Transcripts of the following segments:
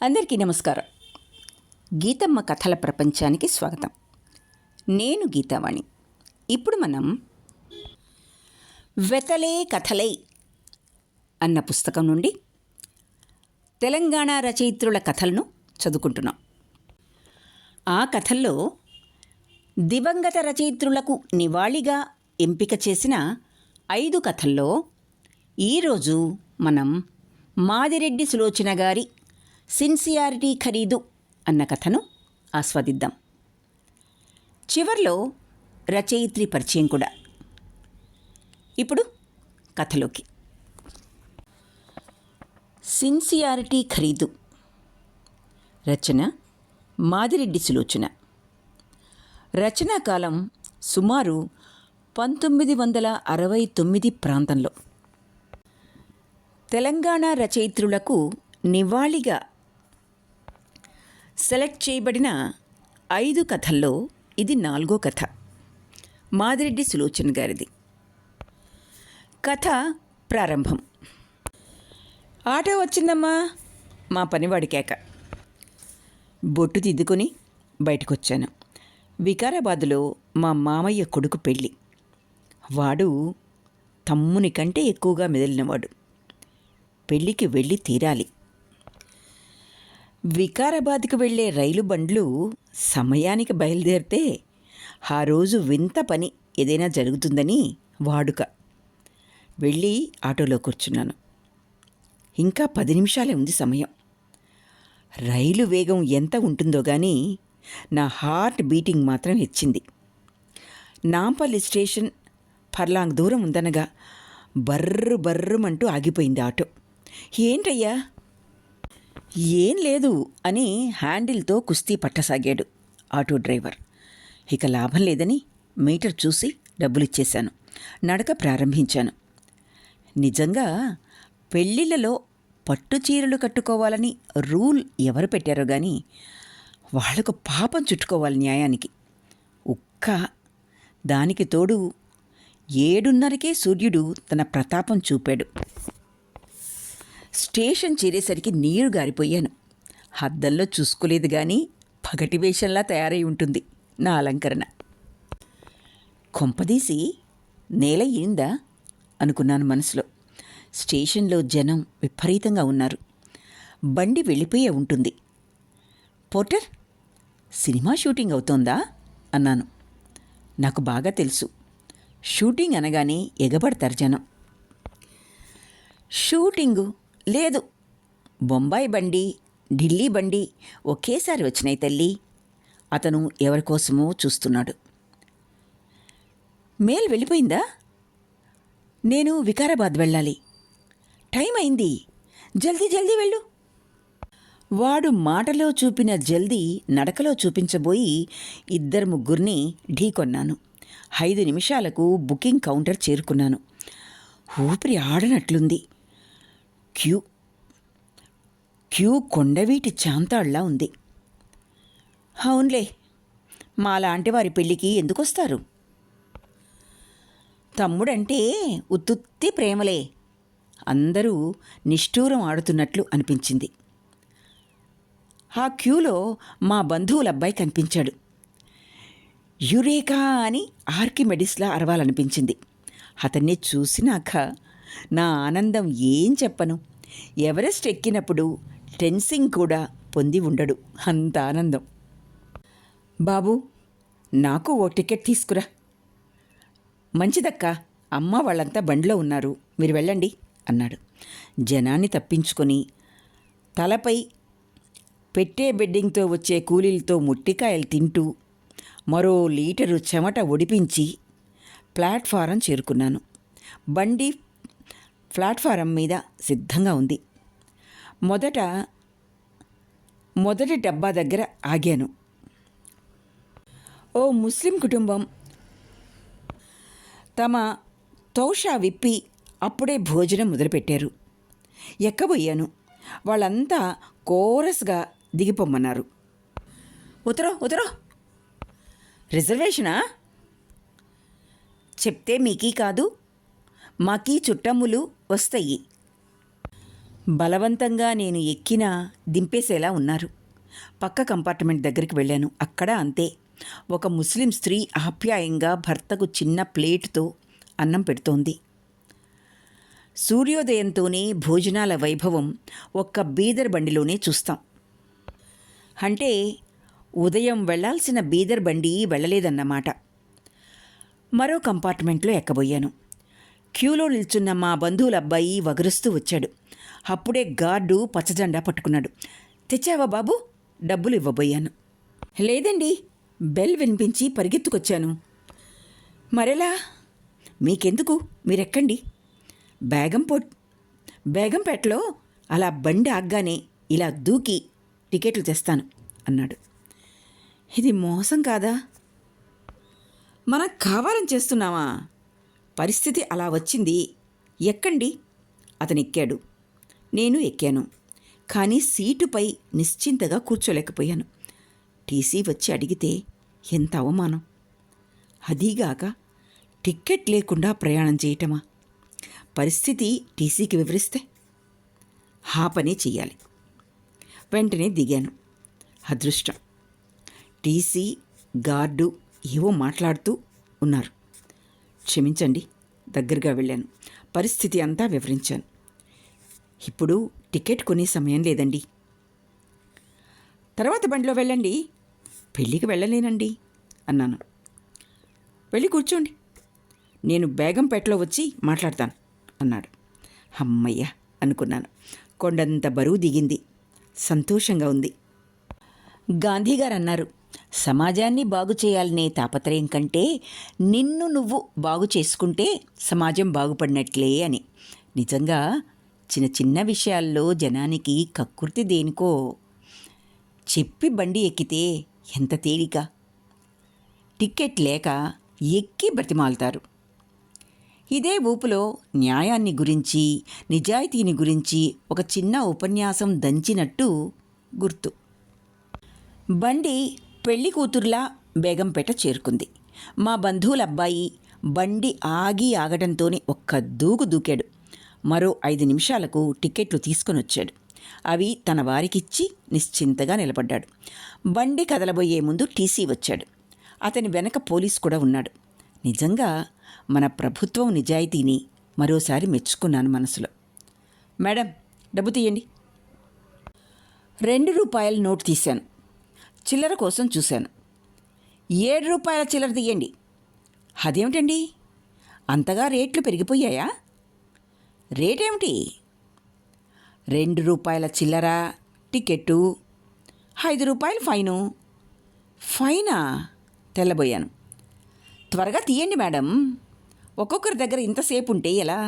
అందరికీ నమస్కారం. గీతమ్మ కథల ప్రపంచానికి స్వాగతం. నేను గీతావాణి. ఇప్పుడు మనం వెతలే కథలై అన్న పుస్తకం నుండి తెలంగాణ రచయిత్రుల కథలను చదువుకుంటున్నాం. ఆ కథల్లో దివంగత రచయిత్రులకు నివాళిగా ఎంపిక చేసిన 5 కథల్లో ఈరోజు మనం మాదిరెడ్డి సులోచన గారి సిన్సియారిటీ ఖరీదు అన్న కథను ఆస్వాదిద్దాం. చివర్లో రచయిత్రి పరిచయం కూడా. ఇప్పుడు కథలోకి. సిన్సియారిటీ ఖరీదు. రచన మాదిరెడ్డి సులోచన. రచనాకాలం సుమారు 1969 ప్రాంతంలో. తెలంగాణ రచయిత్రులకు నివాళిగా సెలెక్ట్ చేయబడిన 5 కథల్లో ఇది 4వ కథ. మాదిరెడ్డి సులోచన గారిది. కథ ప్రారంభం. ఆటో వచ్చిందమ్మా, మా పనివాడి కేక. బొట్టు దిద్దుకొని బయటకొచ్చాను. వికారాబాదులో మా మామయ్య కొడుకు పెళ్ళి. వాడు తమ్ముని కంటే ఎక్కువగా మెదిలినవాడు. పెళ్ళికి వెళ్ళి తీరాలి. వికారాబాద్కు వెళ్లే రైలు బండ్లు సమయానికి బయలుదేరితే ఆ రోజు వింత పని ఏదైనా జరుగుతుందని వాడుక. వెళ్ళి ఆటోలో కూర్చున్నాను. ఇంకా 10 నిమిషాలే ఉంది సమయం. రైలు వేగం ఎంత ఉంటుందో కానీ నా హార్ట్ బీటింగ్ మాత్రం హెచ్చింది. నాంపల్లి స్టేషన్ ఫర్లాంగ్ దూరం ఉందనగా బర్రు బర్రుమంటూ ఆగిపోయింది ఆటో. ఏంటయ్యా? ఏం లేదు అని హ్యాండిల్తో కుస్తీ పట్టసాగాడు ఆటో డ్రైవర్. ఇక లాభం లేదని మీటర్ చూసి డబ్బులిచ్చేశాను. నడక ప్రారంభించాను. నిజంగా పెళ్ళిళ్ళలో పట్టు చీరలు కట్టుకోవాలని రూల్ ఎవరు పెట్టారో కానీ వాళ్లకు పాపం చుట్టుకోవాలి న్యాయానికి. దానికి తోడు 7:30కే సూర్యుడు తన ప్రతాపం చూపాడు. స్టేషన్ చేరేసరికి నీరు గారిపోయాను. అద్దంలో చూసుకోలేదు కానీ పగటి వేషంలా తయారై ఉంటుంది నా అలంకరణ. కొంపదీసి నేల ఏందా అనుకున్నాను మనసులో. స్టేషన్లో జనం విపరీతంగా ఉన్నారు. బండి వెళ్ళిపోయే ఉంటుంది. పోర్టర్, సినిమా షూటింగ్ అవుతోందా అన్నాను. నాకు బాగా తెలుసు, షూటింగ్ అనగానే ఎగబడతారు జనం. షూటింగు లేదు, బొంబాయి బండి, ఢిల్లీ బండి ఒకేసారి వచ్చినాయి తల్లి. అతను ఎవరికోసమో చూస్తున్నాడు. మేల్ వెళ్ళిపోయిందా? నేను వికారాబాద్ వెళ్ళాలి. టైం అయింది, జల్దీ జల్దీ వెళ్ళు. వాడు మాటలో చూపిన జల్దీ నడకలో చూపించబోయి 2-3 ఢీకొన్నాను. 5 నిమిషాలకు బుకింగ్ కౌంటర్ చేరుకున్నాను. ఊపిరి ఆడనట్లుంది. క్యూ కొండవీటి చాంతాళ్లా ఉంది. అవునులే, మాలాంటి వారి పెళ్ళికి ఎందుకొస్తారు? తమ్ముడంటే ఉత్తుత్తి ప్రేమలే. అందరూ నిష్ఠూరం ఆడుతున్నట్లు అనిపించింది. ఆ క్యూలో మా బంధువుల అబ్బాయి కనిపించాడు. యురేకా అని ఆర్కిమెడిస్లా అరవాలనిపించింది. అతన్ని చూసినాక నా ఆనందం ఏం చెప్పను. ఎవరెస్ట్ ఎక్కినప్పుడు టెన్సింగ్ కూడా పొంది ఉండడు అంత ఆనందం. బాబు, నాకు ఓ టికెట్ తీసుకురా. మంచిదక్కా, అమ్మ వాళ్ళంతా బండిలో ఉన్నారు, మీరు వెళ్ళండి అన్నాడు. జనాన్ని తప్పించుకొని తలపై పెట్టే బెడ్డింగ్తో వచ్చే కూలీలతో ముట్టికాయలు తింటూ మరో లీటరు చెమట ఒడిపించి ప్లాట్ఫారం చేరుకున్నాను. బండి ప్లాట్ఫారం మీద సిద్ధంగా ఉంది. మొదటి డబ్బా దగ్గర ఆగాను. ఓ ముస్లిం కుటుంబం తమ తౌషా విప్పి అప్పుడే భోజనం మొదలుపెట్టారు. ఎక్కబోయాను. వాళ్ళంతా కోరస్గా దిగిపోమ్మన్నారు. ఉతరో. రిజర్వేషనా? చెప్తే మీకీ కాదు, మాకీ చుట్టములు వస్తాయి. బలవంతంగా నేను ఎక్కినా దింపేసేలా ఉన్నారు. పక్క కంపార్ట్మెంట్ దగ్గరికి వెళ్ళాను. అక్కడ అంతే. ఒక ముస్లిం స్త్రీ ఆప్యాయంగా భర్తకు చిన్న ప్లేటుతో అన్నం పెడుతోంది. సూర్యోదయంతోనే భోజనాల వైభవం ఒక్క బీదర్ బండిలోనే చూస్తాం. అంటే ఉదయం వెళ్లాల్సిన బీదర్ బండి వెళ్ళలేదన్నమాట. మరో కంపార్ట్మెంట్లో ఎక్కబోయాను. క్యూలో నిల్చున్న మా బంధువుల అబ్బాయి వగరుస్తూ వచ్చాడు. అప్పుడే గార్డు పచ్చజెండా పట్టుకున్నాడు. తెచ్చావా బాబు? డబ్బులు ఇవ్వబోయాను. లేదండి, బెల్ వినిపించి పరిగెత్తుకొచ్చాను. మరెలా? మీకెందుకు, మీరెక్కండి. బేగంపేటలో అలా బండి ఆగ్గానే ఇలా దూకి టికెట్లు తెస్తాను అన్నాడు. ఇది మోసం కాదా? మనకు కావాలని చేస్తున్నావా? పరిస్థితి అలా వచ్చింది. ఎక్కండి. అతను ఎక్కాడు. నేను ఎక్కాను. కానీ సీటుపై నిశ్చింతగా కూర్చోలేకపోయాను. టీసీ వచ్చి అడిగితే ఎంత అవమానం. అదీగాక టిక్కెట్ లేకుండా ప్రయాణం చేయటమా? పరిస్థితి టీసీకి వివరిస్తే ఆ పనే చెయ్యాలి. వెంటనే దిగాను. అదృష్టం, టీసీ గార్డు ఏవో మాట్లాడుతూ ఉన్నారు. క్షమించండి, దగ్గరగా వెళ్ళాను. పరిస్థితి అంతా వివరించాను. ఇప్పుడు టికెట్ కొనే సమయం లేదండి. తర్వాత బండిలో వెళ్ళండి. పెళ్ళికి వెళ్ళలేనండి అన్నాను. వెళ్ళి కూర్చోండి, నేను బేగంపేటలో వచ్చి మాట్లాడతాను అన్నాడు. అమ్మయ్య అనుకున్నాను. కొండంత బరువు దిగింది. సంతోషంగా ఉంది. గాంధీగారు అన్నారు, సమాజాన్ని బాగు చేయాలనే తాపత్రయం కంటే నిన్ను నువ్వు బాగు చేసుకుంటే సమాజం బాగుపడినట్లే అని. నిజంగా చిన్న చిన్న విషయాల్లో జనానికి కక్కుర్తి దేనికో. చెప్పి బండి ఎక్కితే ఎంత తేలిక. టిక్కెట్ లేక ఎక్కి బ్రతిమాలుతారు. ఇదే ఊపులో న్యాయాన్ని గురించి, నిజాయితీని గురించి ఒక చిన్న ఉపన్యాసం దంచినట్టు గుర్తు. బండి పెళ్లి కూతురులా బేగంపేట చేరుకుంది. మా బంధువుల అబ్బాయి బండి ఆగడంతోనే ఒక్క దూకు దూకాడు. మరో 5 నిమిషాలకు టిక్కెట్లు తీసుకొని వచ్చాడు. అవి తన వారికిచ్చి నిశ్చింతగా నిలబడ్డాడు. బండి కదలబోయే ముందు టీసీ వచ్చాడు. అతని వెనక పోలీసు కూడా ఉన్నాడు. నిజంగా మన ప్రభుత్వం నిజాయితీని మరోసారి మెచ్చుకున్నాను మనసులో. మేడం, డబ్బు తీయండి. 2 రూపాయల నోటు తీశాను. చిల్లర కోసం చూశాను. 7 రూపాయల చిల్లర తీయండి. అదేమిటండి, అంతగా రేట్లు పెరిగిపోయాయా? రేటేమిటి? 2 రూపాయల చిల్లర, టికెట్టు, 5 రూపాయలు ఫైను. ఫైనా? తెల్లబోయాను. త్వరగా తీయండి మేడం, ఒక్కొక్కరి దగ్గర ఇంతసేపు ఉంటే ఎలా?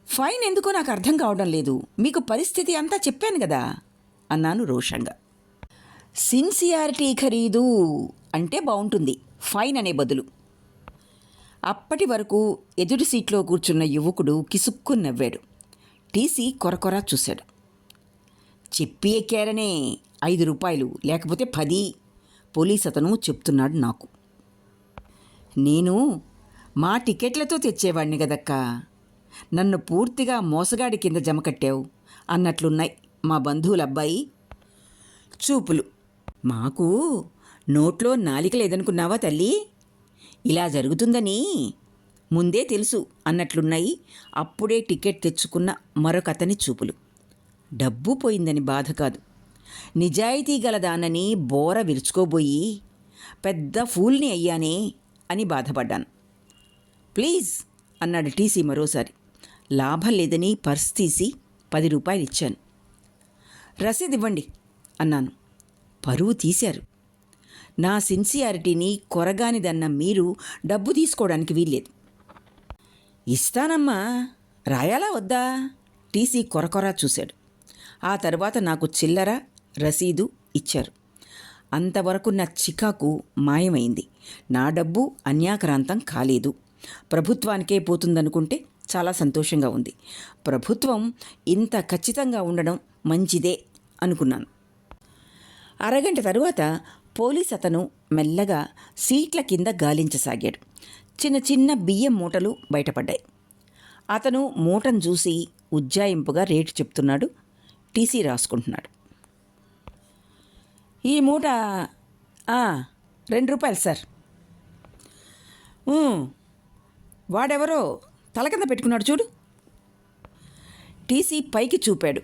ఫైన్ ఎందుకో నాకు అర్థం కావడం లేదు. మీకు పరిస్థితి అంతా చెప్పాను కదా అన్నాను రోషంగా. సిన్సియారిటీ ఖరీదు అంటే బాగుంటుంది, ఫైన్ అనే బదులు. అప్పటి వరకు ఎదుటి సీట్లో కూర్చున్న యువకుడు కిసుక్కుని నవ్వాడు. టీసీ కొరకొరా చూశాడు. చెప్పి ఎక్కారనే 5 రూపాయలు, లేకపోతే 10 పోలీస్ అతను చెప్తున్నాడు నాకు. నేను మా టికెట్లతో తెచ్చేవాడిని కదక్కా, నన్ను పూర్తిగా మోసగాడి కింద జమకట్టావు అన్నట్లున్నాయి మా బంధువుల అబ్బాయి చూపులు. మాకు నోట్లో నాలిక లేదనుకున్నావా తల్లి? ఇలా జరుగుతుందని ముందే తెలుసు అన్నట్లున్నాయి అప్పుడే టికెట్ తెచ్చుకున్న మరొకతని చూపులు. డబ్బు పోయిందని బాధ కాదు, నిజాయితీ గలదానని బోర విరుచుకోబోయి పెద్ద ఫూల్ని అయ్యానే అని బాధపడ్డాను. ప్లీజ్ అన్నాడు టీసీ మరోసారి. లాభం లేదని పర్స్ తీసి 10 రూపాయలు ఇచ్చాను. రసీదు ఇవ్వండి అన్నాను. పరువు తీశారు. నా సిన్సియారిటీని కొరగానిదన్న మీరు డబ్బు తీసుకోవడానికి వీల్లేదు. ఇస్తానమ్మా, రాయాలా వద్దా? టీసీ కొరకొరా చూశాడు. ఆ తర్వాత నాకు చిల్లర, రసీదు ఇచ్చారు. అంతవరకు నా చికాకు మాయమైంది. నా డబ్బు అన్యాక్రాంతం కాలేదు. ప్రభుత్వానికే పోతుందనుకుంటే చాలా సంతోషంగా ఉంది. ప్రభుత్వం ఇంత ఖచ్చితంగా ఉండడం మంచిదే అనుకున్నాను. అరగంట తరువాత పోలీస్ అతను మెల్లగా సీట్ల కింద గాలించసాగాడు. చిన్న చిన్న బియ్యం మూటలు బయటపడ్డాయి. అతను మూటను చూసి ఉజ్జాయింపుగా రేటు చెప్తున్నాడు. టీసీ రాసుకుంటున్నాడు. ఈ మూట 2 రూపాయలు సార్. వాడెవరో తల కింద పెట్టుకున్నాడు చూడు. టీసీ పైకి చూపాడు.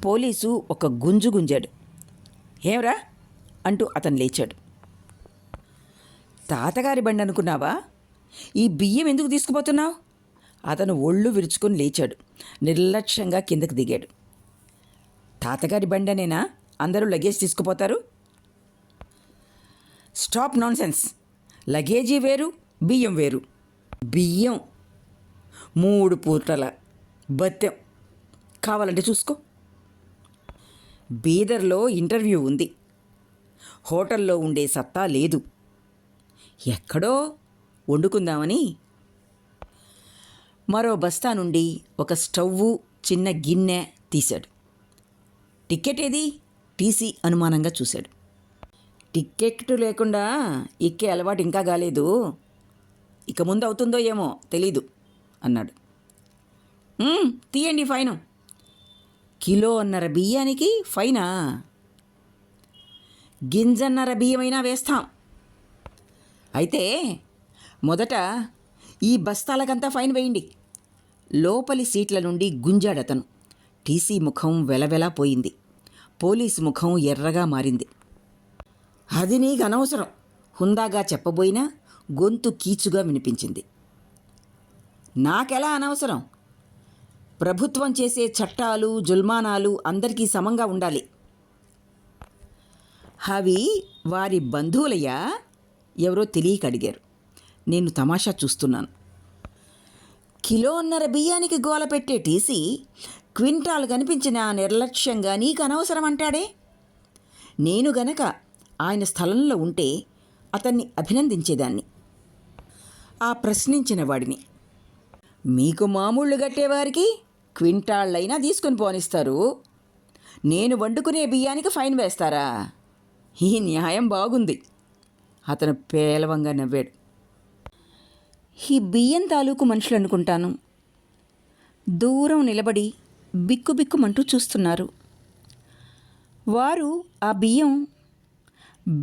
పోలీసు ఒక గుంజు గుంజాడు. ఏమరా అంటూ అతను లేచాడు. తాతగారి బండి అనుకున్నావా? ఈ బియ్యం ఎందుకు తీసుకుపోతున్నావు? అతను ఒళ్ళు విరుచుకొని లేచాడు. నిర్లక్ష్యంగా కిందకు దిగాడు. తాతగారి బండనేనా అందరూ లగేజ్ తీసుకుపోతారు? Stop nonsense. లగేజీ వేరు, బియ్యం వేరు. బియ్యం 3 పూటల బత్తెం. కావాలంటే చూసుకో. బీదర్లో ఇంటర్వ్యూ ఉంది. హోటల్లో ఉండే సత్తా లేదు. ఎక్కడో వండుకుందామని మరో బస్తా నుండి ఒక స్టవ్వు, చిన్న గిన్నె తీశాడు. టిక్కెట్ ఏది? టీసీ అనుమానంగా చూశాడు. టిక్కెట్ లేకుండా ఎక్కే అలవాటు ఇంకా కాలేదు. ఇక ముందు అవుతుందో ఏమో తెలీదు అన్నాడు. తీయండి ఫైను. 1.5 కిలో బియ్యానికి ఫైనా? గింజన్నర బియ్యమైనా వేస్తాం. అయితే మొదట ఈ బస్తాలకంతా ఫైన్ వేయండి. లోపలి సీట్ల నుండి గుంజాడతను. టీసీ ముఖం వెలవెలా పోయింది. పోలీసు ముఖం ఎర్రగా మారింది. అది నీకు అనవసరం హుందాగా చెప్పబోయినా గొంతు కీచుగా వినిపించింది. నాకెలా అనవసరం? ప్రభుత్వం చేసే చట్టాలు, జుల్మానాలు అందరికీ సమంగా ఉండాలి. అవి వారి బంధువులయ్యా? ఎవరో తెలియక అడిగారు. నేను తమాషా చూస్తున్నాను. 1.5 కిలో బియ్యానికి గోల పెట్టే టీసీ క్వింటాల్ కనిపించిన నిర్లక్ష్యంగా నీకు అనవసరం అంటాడే. నేను గనక ఆయన స్థలంలో ఉంటే అతన్ని అభినందించేదాన్ని. ఆ ప్రశ్నించిన వాడిని, మీకు మామూళ్ళు కట్టేవారికి క్వింటాళ్ళైనా తీసుకొని పోనిస్తారు, నేను వండుకునే బియ్యానికి ఫైన్ వేస్తారా? ఈ న్యాయం బాగుంది. అతను పేలవంగా నవ్వాడు. ఈ బియ్యం తాలూకు మనుషులు అనుకుంటాను. దూరం నిలబడి బిక్కుబిక్కుమంటూ చూస్తున్నారు. వారు ఆ బియ్యం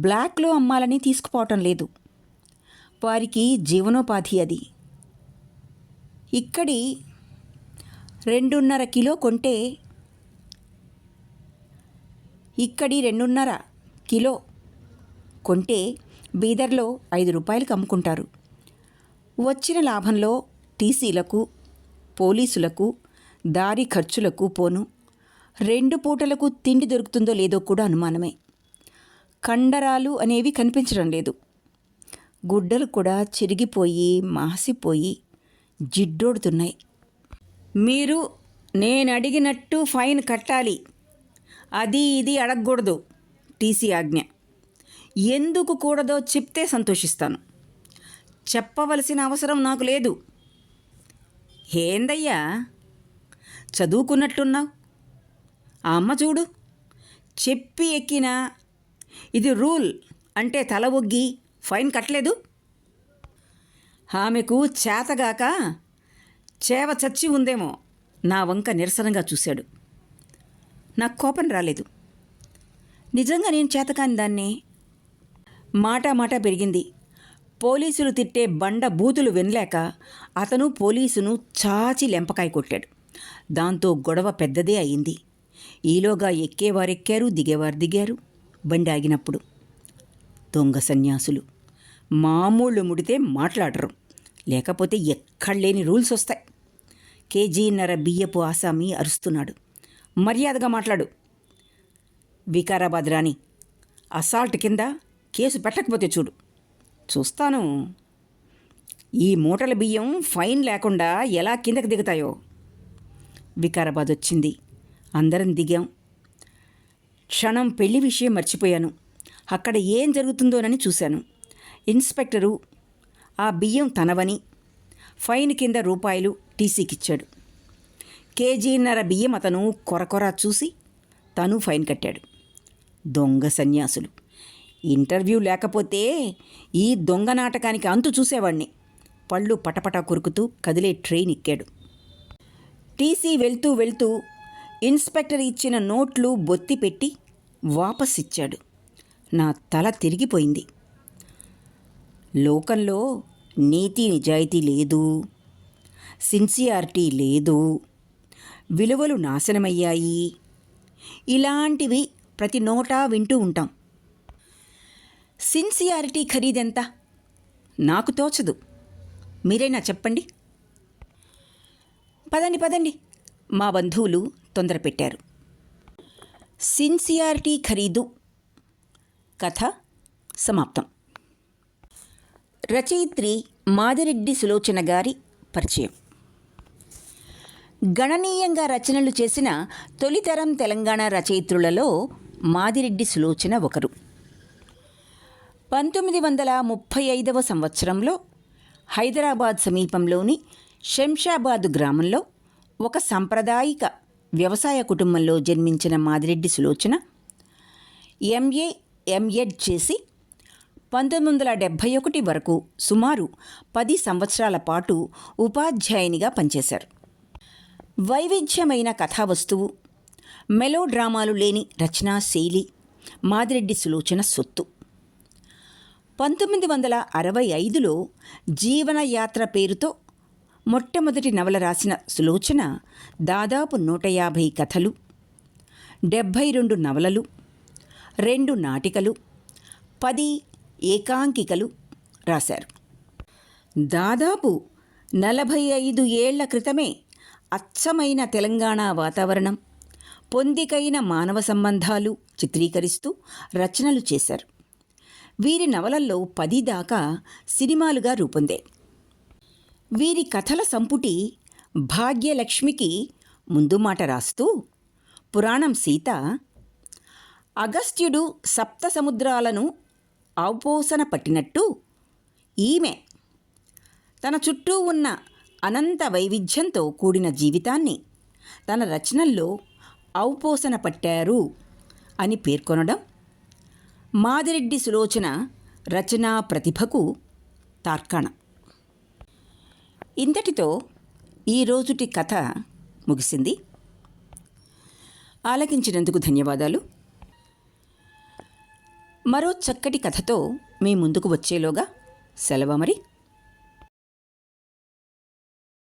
బ్లాక్లో అమ్మాలని తీసుకుపోవటం లేదు. వారికి జీవనోపాధి అది. ఇక్కడి 2.5 కిలో కొంటే ఇక్కడి 2.5 కిలో కొంటే బీదర్లో 5 రూపాయలకు అమ్ముకుంటారు. వచ్చిన లాభంలో టీసీలకు, పోలీసులకు, దారి ఖర్చులకు పోను 2 పూటలకు తిండి దొరుకుతుందో లేదో కూడా అనుమానమే. కండరాలు అనేవి కనిపించడం లేదు. గుడ్డలు కూడా చిరిగిపోయి మాసిపోయి జిడ్డోడుతున్నాయి. మీరు నేను అడిగినట్టు ఫైన్ కట్టాలి. అది ఇది అడగకూడదు. టీసీ ఆజ్ఞ. ఎందుకు కూడదో చెప్తే సంతోషిస్తాను. చెప్పవలసిన అవసరం నాకు లేదు. ఏందయ్యా చదువుకున్నట్లున్నావు? ఆ అమ్మ చూడు, చెప్పి ఎక్కినా ఇది రూల్ అంటే తల ఒగ్గి ఫైన్ కట్టలేదు. ఆమెకు చేతగాక చేవ చచ్చి ఉందేమో. నా వంక నిరసనగా చూశాడు. నాకు కోపం రాలేదు. నిజంగా నేను చేతకాని దాన్నే. మాట పెరిగింది. పోలీసులు తిట్టే బండ బూతులు వినలేక అతను పోలీసును చాచి లెంపకాయ కొట్టాడు. దాంతో గొడవ పెద్దదే అయింది. ఈలోగా ఎక్కేవారెక్కారు, దిగేవారు దిగారు. బండి ఆగినప్పుడు దొంగ సన్యాసులు మామూళ్ళు ముడితే మాట్లాడరు, లేకపోతే ఎక్కడలేని రూల్స్ వస్తాయి. 1.5 కేజీ బియ్యపు ఆసామి అరుస్తున్నాడు. మర్యాదగా మాట్లాడు. వికారాబాద్ రాని అసాల్ట్ కింద కేసు పెట్టకపోతే చూడు. చూస్తాను ఈ మూటల బియ్యం ఫైన్ లేకుండా ఎలా కిందకి దిగుతాయో. వికారాబాద్ వచ్చింది. అందరం దిగాం. క్షణం పెళ్లి విషయం మర్చిపోయాను. అక్కడ ఏం జరుగుతుందోనని చూశాను. ఇన్స్పెక్టరు ఆ బియ్యం తనవని ఫైన్ కింద రూపాయలు టీసీకిచ్చాడు. 1.5 కేజీ బియ్యం అతను కొరకొరా చూసి తను ఫైన్ కట్టాడు. దొంగ సన్యాసులు. ఇంటర్వ్యూ లేకపోతే ఈ దొంగ నాటకానికి అంతు చూసేవాణ్ణి. పళ్ళు పటపటా కొరుకుతూ కదిలే ట్రైన్ ఎక్కాడు. టీసీ వెళ్తూ వెళ్తూ ఇన్స్పెక్టర్ ఇచ్చిన నోట్లు బొత్తిపెట్టి వాపసిచ్చాడు. నా తల తిరిగిపోయింది. లోకంలో నీతి నిజాయితీ లేదు, సిన్సియారిటీ లేదు, విలువలు నాశనమయ్యాయి, ఇలాంటివి ప్రతి నోటా వింటూ ఉంటాం. సిన్సియారిటీ ఖరీదెంత? నాకు తోచదు, మీరైనా చెప్పండి. పదండి పదండి, మా బంధువులు తొందర పెట్టారు. సిన్సియారిటీ ఖరీదు కథ సమాప్తం. రచయిత్రి మాదిరెడ్డి సులోచన గారి పరిచయం. గణనీయంగా రచనలు చేసిన తొలితరం తెలంగాణ రచయిత్రులలో మాదిరెడ్డి సులోచన ఒకరు. 1935వ సంవత్సరంలో హైదరాబాద్ సమీపంలోని శంషాబాదు గ్రామంలో ఒక సాంప్రదాయిక వ్యవసాయ కుటుంబంలో జన్మించిన మాదిరెడ్డి సులోచన ఎంఏ ఎంఎడ్ చేసి 1971 వరకు సుమారు 10 సంవత్సరాల పాటు ఉపాధ్యాయునిగా పనిచేశారు. వైవిధ్యమైన కథావస్తువు, మెలోడ్రామాలు లేని రచనా శైలి మాదిరెడ్డి సులోచన సొత్తు. 1965లో జీవనయాత్ర పేరుతో మొట్టమొదటి నవల రాసిన సులోచన దాదాపు 150 కథలు, 72 నవలలు, 2 నాటికలు, 10 ఏకాంకికలు రాశారు. దాదాపు 45 ఏళ్ల క్రితమే అచ్చమైన తెలంగాణ వాతావరణం, పొందికైన మానవ సంబంధాలు చిత్రీకరిస్తూ రచనలు చేశారు. వీరి నవలల్లో 10 దాకా సినిమాలుగా రూపొందాయి. వీరి కథల సంపుటి భాగ్యలక్ష్మికి ముందు మాట రాస్తూ పురాణం సీత, అగస్త్యుడు సప్త సముద్రాలను ఔపోసన పట్టినట్టు ఈమె తన చుట్టూ ఉన్న అనంత వైవిధ్యంతో కూడిన జీవితాన్ని తన రచనల్లో ఔపోసన పట్టారు అని పేర్కొనడం మాదిరెడ్డి సులోచన రచనా ప్రతిభకు తార్కాణం. ఇంతటితో ఈరోజుటి కథ ముగిసింది. ఆలకించినందుకు ధన్యవాదాలు. మరో చక్కటి కథతో మీ ముందుకు వచ్చేలోగా సెలవు మరి.